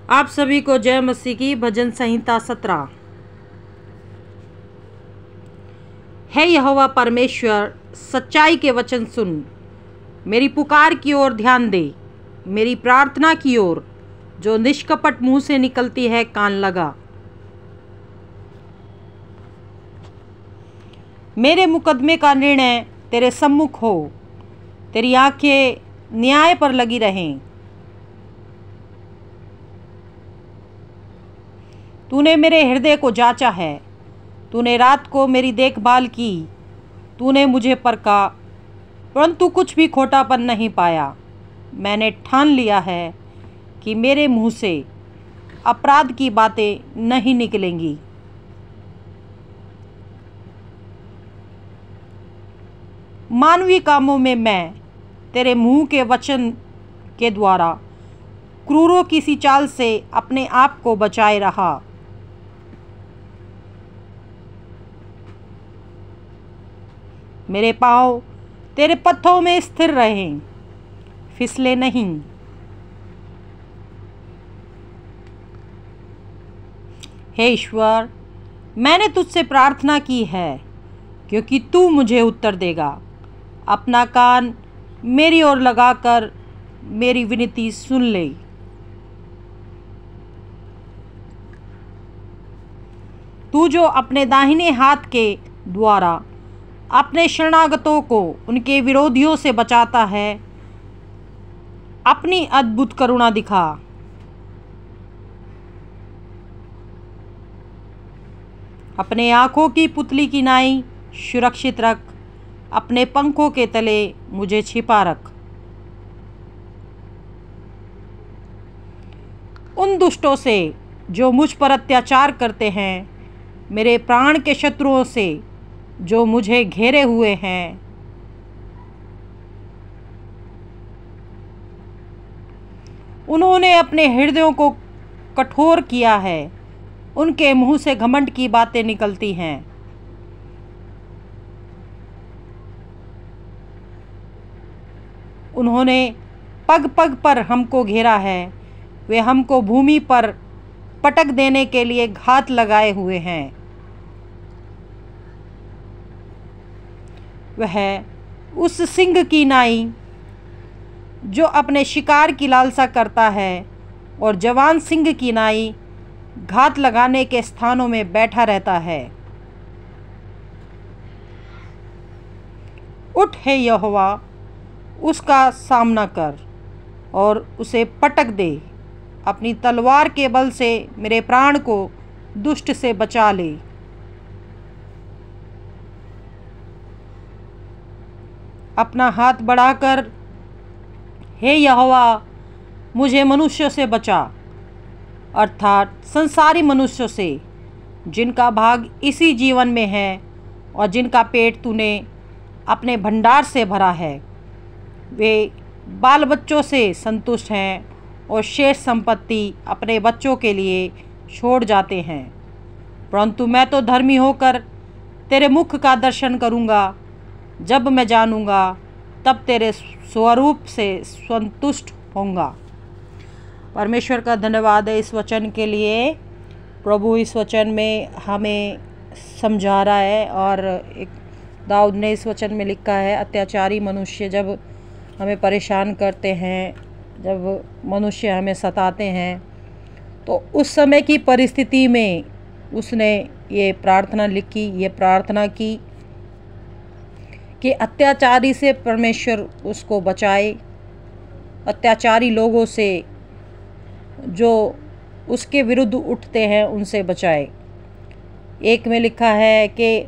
आप सभी को जय मसीह की। भजन संहिता 17। हे यहोवा परमेश्वर, सच्चाई के वचन सुन, मेरी पुकार की ओर ध्यान दे, मेरी प्रार्थना की ओर जो निष्कपट मुंह से निकलती है कान लगा। मेरे मुकदमे का निर्णय तेरे सम्मुख हो, तेरी आंखें न्याय पर लगी रहें। तूने मेरे हृदय को जांचा है, तूने रात को मेरी देखभाल की, तूने मुझे परखा परंतु कुछ भी खोटापन नहीं पाया। मैंने ठान लिया है कि मेरे मुंह से अपराध की बातें नहीं निकलेंगी। मानवीय कामों में मैं तेरे मुंह के वचन के द्वारा क्रूरों की सी चाल से अपने आप को बचाए रहा। मेरे पाँव तेरे पथों में स्थिर रहें, फिसले नहीं। हे ईश्वर, मैंने तुझसे प्रार्थना की है क्योंकि तू मुझे उत्तर देगा। अपना कान मेरी ओर लगाकर मेरी विनती सुन ले। तू जो अपने दाहिने हाथ के द्वारा अपने शरणागतों को उनके विरोधियों से बचाता है, अपनी अद्भुत करुणा दिखा। अपने आँखों की पुतली की नाई सुरक्षित रख, अपने पंखों के तले मुझे छिपा रख। उन दुष्टों से जो मुझ पर अत्याचार करते हैं, मेरे प्राण के शत्रुओं से जो मुझे घेरे हुए हैं, उन्होंने अपने हृदयों को कठोर किया है, उनके मुंह से घमंड की बातें निकलती हैं। उन्होंने पग पग पर हमको घेरा है, वे हमको भूमि पर पटक देने के लिए घात लगाए हुए हैं। वह उस सिंह की नाई जो अपने शिकार की लालसा करता है और जवान सिंह की नाई घात लगाने के स्थानों में बैठा रहता है। उठ हे यहोवा, उसका सामना कर और उसे पटक दे। अपनी तलवार के बल से मेरे प्राण को दुष्ट से बचा ले। अपना हाथ बढ़ाकर हे यहोवा, मुझे मनुष्यों से बचा, अर्थात संसारी मनुष्यों से, जिनका भाग इसी जीवन में है और जिनका पेट तूने अपने भंडार से भरा है। वे बाल बच्चों से संतुष्ट हैं और शेष संपत्ति अपने बच्चों के लिए छोड़ जाते हैं। परंतु मैं तो धर्मी होकर तेरे मुख का दर्शन करूँगा। जब मैं जानूँगा तब तेरे स्वरूप से संतुष्ट होऊंगा। परमेश्वर का धन्यवाद है इस वचन के लिए। प्रभु इस वचन में हमें समझा रहा है और एक दाऊद ने इस वचन में लिखा है, अत्याचारी मनुष्य जब हमें परेशान करते हैं, जब मनुष्य हमें सताते हैं, तो उस समय की परिस्थिति में उसने ये प्रार्थना लिखी, ये प्रार्थना की कि अत्याचारी से परमेश्वर उसको बचाए, अत्याचारी लोगों से जो उसके विरुद्ध उठते हैं उनसे बचाए। एक में लिखा है कि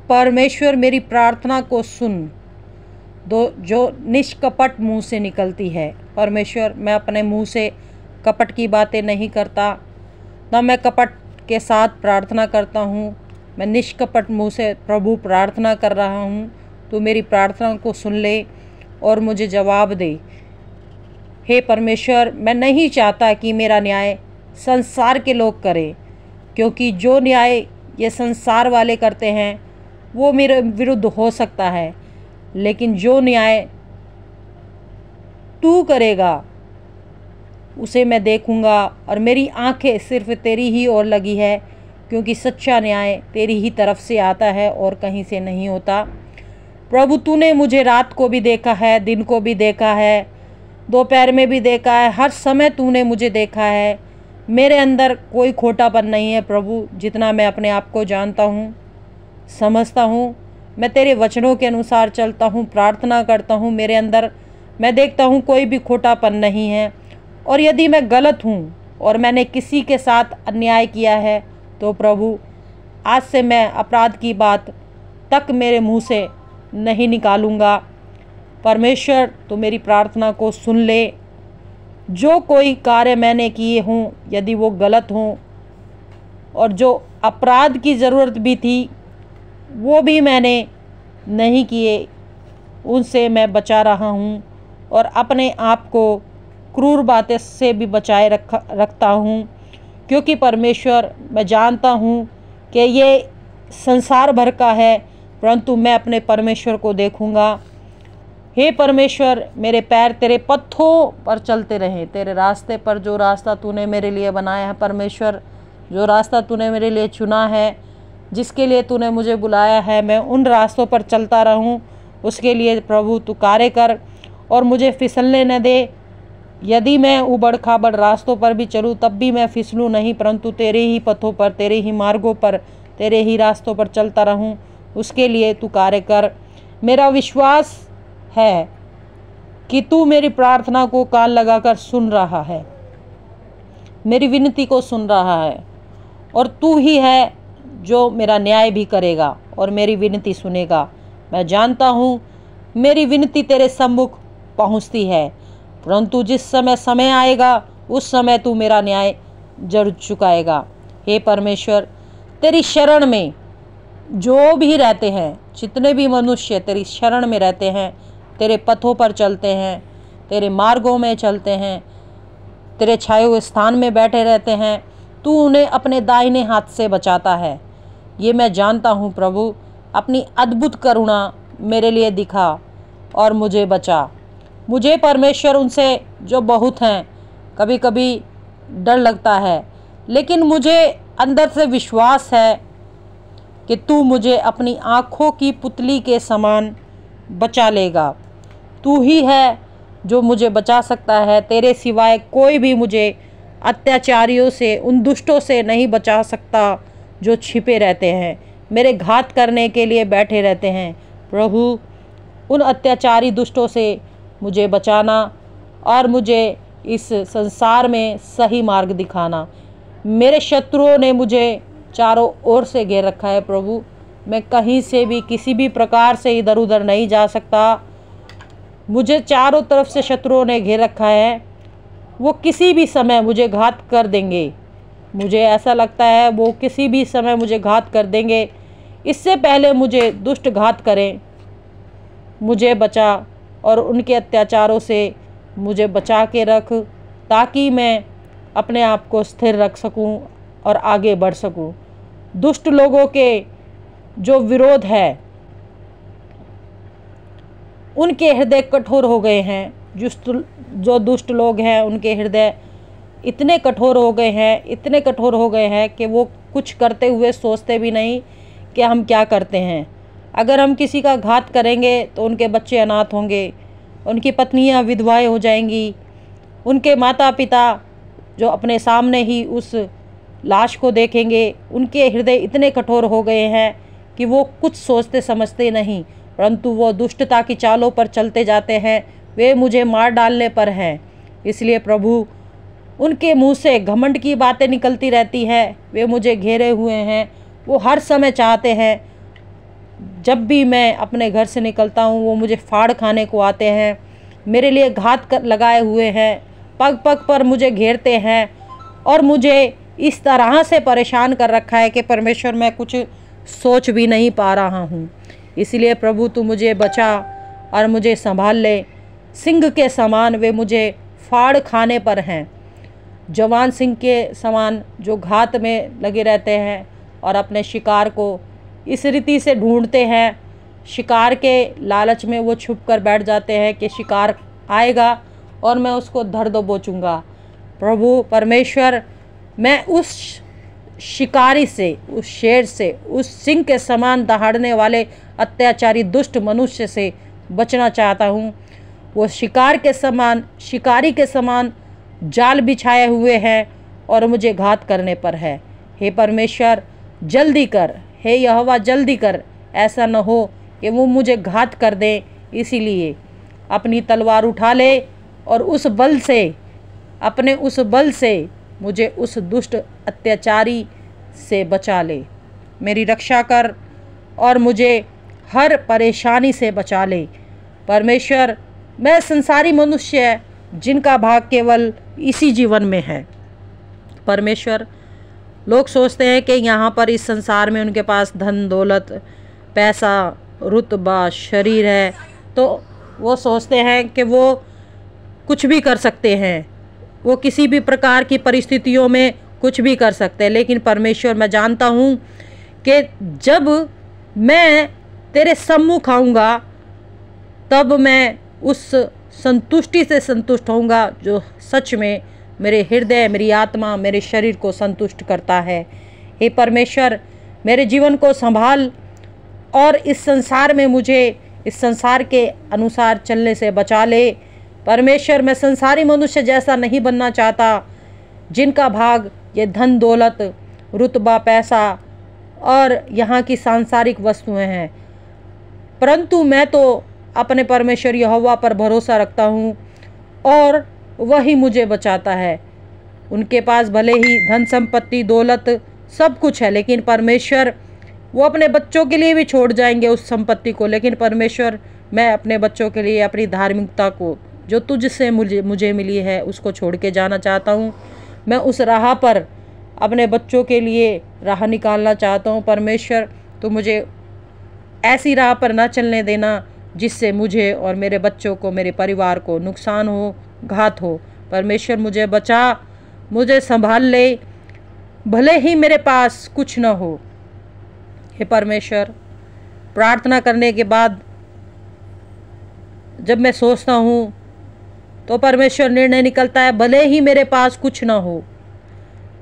परमेश्वर मेरी प्रार्थना को सुन, दो जो निष्कपट मुंह से निकलती है। परमेश्वर, मैं अपने मुंह से कपट की बातें नहीं करता, ना मैं कपट के साथ प्रार्थना करता हूँ। मैं निष्कपट मुंह से प्रभु प्रार्थना कर रहा हूँ। तो मेरी प्रार्थना को सुन ले और मुझे जवाब दे। हे परमेश्वर, मैं नहीं चाहता कि मेरा न्याय संसार के लोग करें, क्योंकि जो न्याय ये संसार वाले करते हैं वो मेरे विरुद्ध हो सकता है, लेकिन जो न्याय तू करेगा उसे मैं देखूंगा और मेरी आंखें सिर्फ तेरी ही ओर लगी है, क्योंकि सच्चा न्याय तेरी ही तरफ से आता है और कहीं से नहीं होता। प्रभु तूने मुझे रात को भी देखा है, दिन को भी देखा है, दोपहर में भी देखा है, हर समय तूने मुझे देखा है। मेरे अंदर कोई खोटापन नहीं है प्रभु। जितना मैं अपने आप को जानता हूँ, समझता हूँ, मैं तेरे वचनों के अनुसार चलता हूँ, प्रार्थना करता हूँ, मेरे अंदर मैं देखता हूँ कोई भी खोटापन नहीं है। और यदि मैं गलत हूँ और मैंने किसी के साथ अन्याय किया है तो प्रभु आज से मैं अपराध की बात तक मेरे मुंह से नहीं निकालूंगा। परमेश्वर तू मेरी प्रार्थना को सुन ले। जो कोई कार्य मैंने किए हों, यदि वो गलत हों और जो अपराध की ज़रूरत भी थी वो भी मैंने नहीं किए, उनसे मैं बचा रहा हूँ और अपने आप को क्रूर बातें से भी बचाए रखता हूँ, क्योंकि परमेश्वर मैं जानता हूँ कि ये संसार भर का है, परंतु मैं अपने परमेश्वर को देखूँगा। हे परमेश्वर, मेरे पैर तेरे पथों पर चलते रहें, तेरे रास्ते पर, जो रास्ता तूने मेरे लिए बनाया है परमेश्वर, जो रास्ता तूने मेरे लिए चुना है, जिसके लिए तूने मुझे बुलाया है, मैं उन रास्तों पर चलता रहूं। उसके लिए प्रभु तू कार्य कर और मुझे फिसलने न दे। यदि मैं उबड़ खाबड़ रास्तों पर भी चलूँ तब भी मैं फिसलूँ नहीं, परंतु तेरे ही पथों पर, तेरे ही मार्गों पर, तेरे ही रास्तों पर चलता रहूं। उसके लिए तू कार्य कर। मेरा विश्वास है कि तू मेरी प्रार्थना को कान लगाकर सुन रहा है, मेरी विनती को सुन रहा है, और तू ही है जो मेरा न्याय भी करेगा और मेरी विनती सुनेगा। मैं जानता हूँ मेरी विनती तेरे सम्मुख पहुँचती है, परंतु जिस समय आएगा उस समय तू मेरा न्याय जरूर चुकाएगा। हे परमेश्वर, तेरी शरण में जो भी रहते हैं, जितने भी मनुष्य तेरी शरण में रहते हैं, तेरे पथों पर चलते हैं, तेरे मार्गों में चलते हैं, तेरे छाए हुए स्थान में बैठे रहते हैं, तू उन्हें अपने दाहिने हाथ से बचाता है। ये मैं जानता हूँ प्रभु। अपनी अद्भुत करुणा मेरे लिए दिखा और मुझे बचा। मुझे परमेश्वर उनसे जो बहुत हैं, कभी कभी डर लगता है, लेकिन मुझे अंदर से विश्वास है कि तू मुझे अपनी आँखों की पुतली के समान बचा लेगा। तू ही है जो मुझे बचा सकता है। तेरे सिवाय कोई भी मुझे अत्याचारियों से, उन दुष्टों से नहीं बचा सकता जो छिपे रहते हैं, मेरे घात करने के लिए बैठे रहते हैं। प्रभु, उन अत्याचारी दुष्टों से मुझे बचाना और मुझे इस संसार में सही मार्ग दिखाना। मेरे शत्रुओं ने मुझे चारों ओर से घेर रखा है प्रभु। मैं कहीं से भी किसी भी प्रकार से इधर उधर नहीं जा सकता। मुझे चारों तरफ से शत्रुओं ने घेर रखा है। वो किसी भी समय मुझे घात कर देंगे। मुझे ऐसा लगता है वो किसी भी समय मुझे घात कर देंगे। इससे पहले मुझे दुष्ट घात करें, मुझे बचा और उनके अत्याचारों से मुझे बचा के रख, ताकि मैं अपने आप को स्थिर रख सकूं और आगे बढ़ सकूं। दुष्ट लोगों के जो विरोध है, उनके हृदय कठोर हो गए हैं। जो दुष्ट लोग हैं उनके हृदय इतने कठोर हो गए हैं, इतने कठोर हो गए हैं कि वो कुछ करते हुए सोचते भी नहीं कि हम क्या करते हैं। अगर हम किसी का घात करेंगे तो उनके बच्चे अनाथ होंगे, उनकी पत्नियां विधवाएं हो जाएंगी, उनके माता पिता जो अपने सामने ही उस लाश को देखेंगे, उनके हृदय इतने कठोर हो गए हैं कि वो कुछ सोचते समझते नहीं, परंतु वो दुष्टता की चालों पर चलते जाते हैं। वे मुझे मार डालने पर हैं। इसलिए प्रभु, उनके मुंह से घमंड की बातें निकलती रहती हैं। वे मुझे घेरे हुए हैं। वो हर समय चाहते हैं, जब भी मैं अपने घर से निकलता हूँ वो मुझे फाड़ खाने को आते हैं, मेरे लिए घात लगाए हुए हैं, पग पग पर मुझे घेरते हैं और मुझे इस तरह से परेशान कर रखा है कि परमेश्वर मैं कुछ सोच भी नहीं पा रहा हूँ। इसलिए प्रभु, तू मुझे बचा और मुझे संभाल ले। सिंह के समान वे मुझे फाड़ खाने पर हैं, जवान सिंह के समान जो घात में लगे रहते हैं और अपने शिकार को इस रीति से ढूंढते हैं। शिकार के लालच में वो छुप कर बैठ जाते हैं कि शिकार आएगा और मैं उसको धर दबोचूंगा। प्रभु परमेश्वर, मैं उस शिकारी से, उस शेर से, उस सिंह के समान दहाड़ने वाले अत्याचारी दुष्ट मनुष्य से बचना चाहता हूँ। वो शिकारी के समान जाल बिछाए हुए हैं और मुझे घात करने पर है। हे परमेश्वर जल्दी कर, हे यहोवा जल्दी कर, ऐसा न हो कि वो मुझे घात कर दे। इसीलिए अपनी तलवार उठा ले और उस बल से मुझे उस दुष्ट अत्याचारी से बचा ले। मेरी रक्षा कर और मुझे हर परेशानी से बचा ले। परमेश्वर, मैं संसारी मनुष्य जिनका भाग केवल इसी जीवन में है। परमेश्वर, लोग सोचते हैं कि यहाँ पर इस संसार में उनके पास धन दौलत, पैसा, रुतबा, शरीर है, तो वो सोचते हैं कि वो कुछ भी कर सकते हैं, वो किसी भी प्रकार की परिस्थितियों में कुछ भी कर सकते हैं। लेकिन परमेश्वर, मैं जानता हूँ कि जब मैं तेरे सम्मुख आऊँगा तब मैं उस संतुष्टि से संतुष्ट होऊंगा जो सच में मेरे हृदय, मेरी आत्मा, मेरे शरीर को संतुष्ट करता है। हे परमेश्वर, मेरे जीवन को संभाल और इस संसार में मुझे इस संसार के अनुसार चलने से बचा ले। परमेश्वर, मैं संसारी मनुष्य जैसा नहीं बनना चाहता जिनका भाग ये धन दौलत, रुतबा, पैसा और यहाँ की सांसारिक वस्तुएं हैं, परंतु मैं तो अपने परमेश्वर यहोवा पर भरोसा रखता हूँ और वही मुझे बचाता है। उनके पास भले ही धन संपत्ति, दौलत सब कुछ है, लेकिन परमेश्वर वो अपने बच्चों के लिए भी छोड़ जाएंगे उस संपत्ति को। लेकिन परमेश्वर, मैं अपने बच्चों के लिए अपनी धार्मिकता को जो तुझसे मुझे मिली है उसको छोड़ के जाना चाहता हूँ। मैं उस राह पर अपने बच्चों के लिए राह निकालना चाहता हूँ। परमेश्वर, तो मुझे ऐसी राह पर ना चलने देना जिससे मुझे और मेरे बच्चों को, मेरे परिवार को नुकसान हो, घात हो। परमेश्वर, मुझे बचा, मुझे संभाल ले, भले ही मेरे पास कुछ न हो। हे परमेश्वर, प्रार्थना करने के बाद जब मैं सोचता हूँ तो परमेश्वर निर्णय निकलता है, भले ही मेरे पास कुछ ना हो,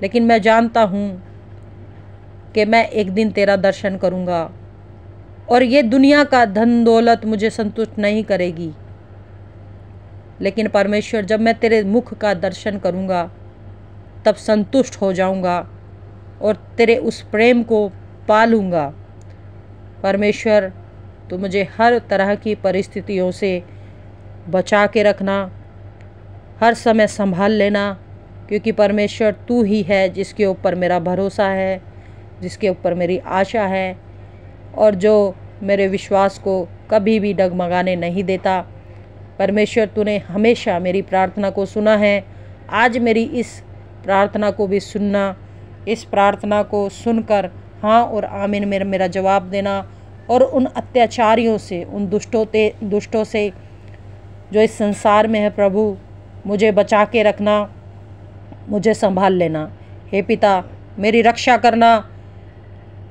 लेकिन मैं जानता हूँ कि मैं एक दिन तेरा दर्शन करूँगा और ये दुनिया का धन दौलत मुझे संतुष्ट नहीं करेगी। लेकिन परमेश्वर, जब मैं तेरे मुख का दर्शन करूँगा तब संतुष्ट हो जाऊँगा और तेरे उस प्रेम को पालूँगा। परमेश्वर, तो मुझे हर तरह की परिस्थितियों से बचा के रखना, हर समय संभाल लेना, क्योंकि परमेश्वर तू ही है जिसके ऊपर मेरा भरोसा है, जिसके ऊपर मेरी आशा है और जो मेरे विश्वास को कभी भी डगमगाने नहीं देता। परमेश्वर, तूने हमेशा मेरी प्रार्थना को सुना है, आज मेरी इस प्रार्थना को भी सुनना, इस प्रार्थना को सुनकर हाँ और आमीन मेरा जवाब देना और उन अत्याचारियों से, उन दुष्टों से जो इस संसार में है, प्रभु मुझे बचा के रखना, मुझे संभाल लेना। हे पिता, मेरी रक्षा करना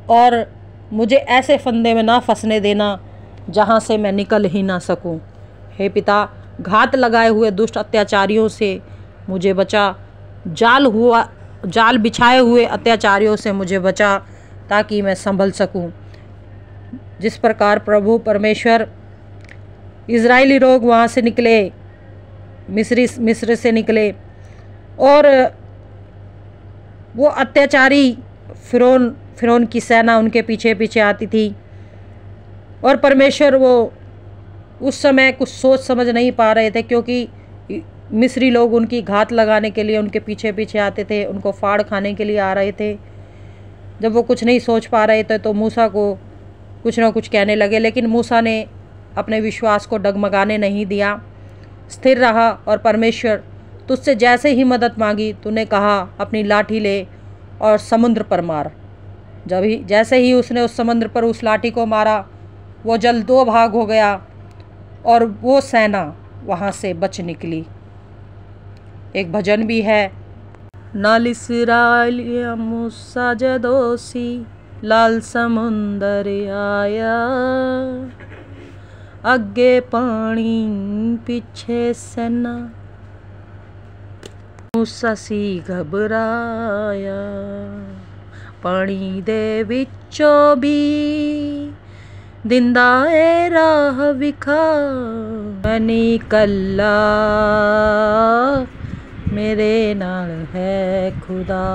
और मुझे ऐसे फंदे में ना फंसने देना जहाँ से मैं निकल ही ना सकूं। हे पिता, घात लगाए हुए दुष्ट अत्याचारियों से मुझे बचा, जाल बिछाए हुए अत्याचारियों से मुझे बचा, ताकि मैं संभल सकूं। जिस प्रकार प्रभु परमेश्वर इज़राइली लोग वहाँ से निकले, मिस्र से निकले और वो अत्याचारी फिरौन की सेना उनके पीछे पीछे आती थी और परमेश्वर वो उस समय कुछ सोच समझ नहीं पा रहे थे, क्योंकि मिस्री लोग उनकी घात लगाने के लिए उनके पीछे पीछे आते थे, उनको फाड़ खाने के लिए आ रहे थे। जब वो कुछ नहीं सोच पा रहे थे तो मूसा को कुछ ना कुछ कहने लगे, लेकिन मूसा ने अपने विश्वास को डगमगाने नहीं दिया, स्थिर रहा और परमेश्वर तुझसे जैसे ही मदद मांगी तूने कहा अपनी लाठी ले और समुद्र पर मार। जैसे ही उसने उस समुद्र पर उस लाठी को मारा, वो जल दो भाग हो गया और वो सेना वहाँ से बच निकली। एक भजन भी है, नाल इस्राएलिया मूसा जदोसी लाल समुंदर आया, आगे पानी पीछे सेना। मूसा सी घबराया पानी दे विचों भी दिंदा ए राह विखा मनी कल्ला मेरे नाल है खुदा।